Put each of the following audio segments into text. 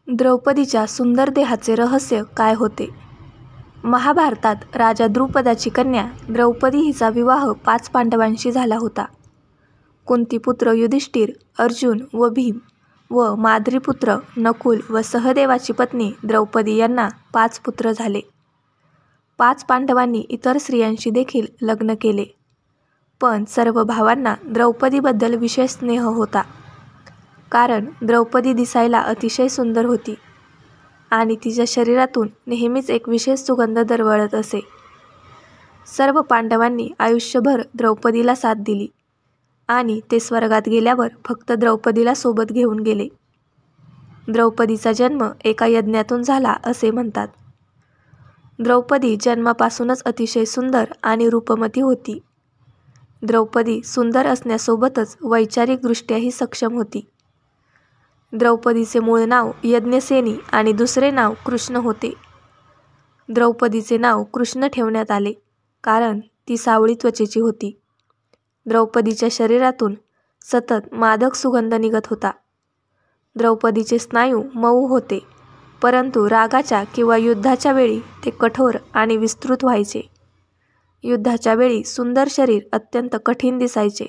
द्रौपदीच्या सुंदर देहाचे रहस्य काय होते? महाभारतात राजा द्रुपदाची कन्या द्रौपदी हिचा विवाह 5 पांडवांशी झाला होता. कुंतीपुत्र युधिष्ठिर, अर्जुन व भीम व माद्रीपुत्र नकुल व सहदेवाची पत्नी द्रौपदी यांना 5 पुत्र झाले. 5 पांडवांनी इतर स्त्रियांशी देखील लग्न केले. पण सर्व भावांना द्रौपदीबद्दल विशेष स्नेह होता. कारण द्रौपदी दिसायला अतिशय सुंदर होती आणि तिच्या शरीरातून नेहमीच एक विशेष सुगंध दरवळत असे. सर्व पांडवांनी आयुष्यभर द्रौपदीला साथ दिली आणि ते स्वर्गात गेल्यावर फक्त द्रौपदीला सोबत घेऊन गेले. द्रौपदीचा जन्म एका यज्ञातून झाला असे म्हणतात. द्रौपदी जन्मापासूनच अतिशय सुंदर आणि रूपमती होती. द्रौपदी सुंदर असण्यासोबतच वैचारिकदृष्ट्याही सक्षम होती. द्रौपदीचे मूळ नाव यज्ञसेनी आणि दुसरे नाव कृष्ण होते. द्रौपदीचे नाव कृष्ण ठेवण्यात आले कारण ती सावळी त्वचेची होती. द्रौपदीच्या शरीरातून सतत मादक सुगंध निघत होता. द्रौपदीचे स्नायू मऊ होते, परंतु रागाच्या किंवा युद्धाच्या वेळी ते कठोर आणि विस्तृत व्हायचे. युद्धाच्या वेळी सुंदर शरीर अत्यंत कठीण दिसायचे.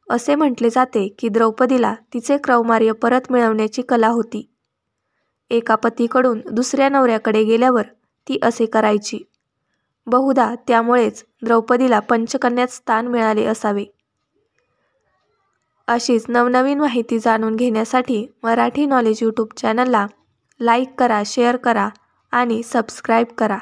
असे म्हटले जाते की द्रौपदीला तिचे क्रौमार्य परत मिळवण्याची कला होती. एका पतीकडून दुसऱ्या नवऱ्याकडे गेल्यावर ती असे करायची. बहुधा त्यामुळेच द्रौपदीला पंचकन्यात स्थान मिळाले असावे. अशीच नवनवीन माहिती जाणून घेण्यासाठी मराठी नॉलेज यूट्यूब चॅनलला लाईक करा, शेअर करा आणि सबस्क्राईब करा.